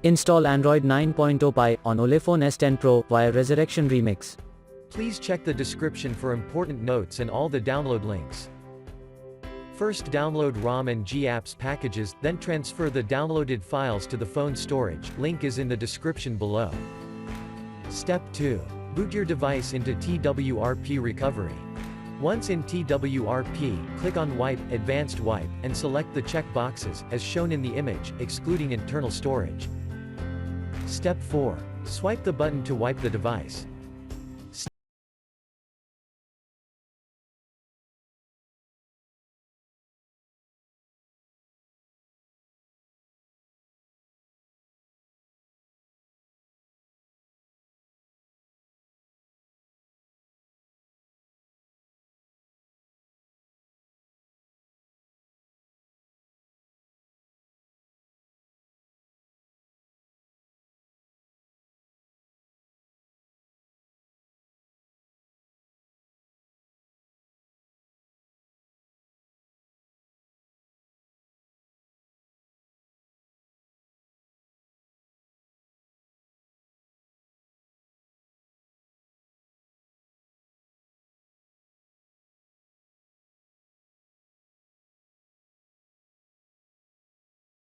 Install Android 9.0 Pie on Ulefone S10 Pro via Resurrection Remix. Please check the description for important notes and all the download links. First download ROM and GApps packages, then transfer the downloaded files to the phone storage, link is in the description below. Step 2. Boot your device into TWRP recovery. Once in TWRP, click on Wipe, Advanced Wipe, and select the check boxes, as shown in the image, excluding internal storage. Step 4. Swipe the button to wipe the device.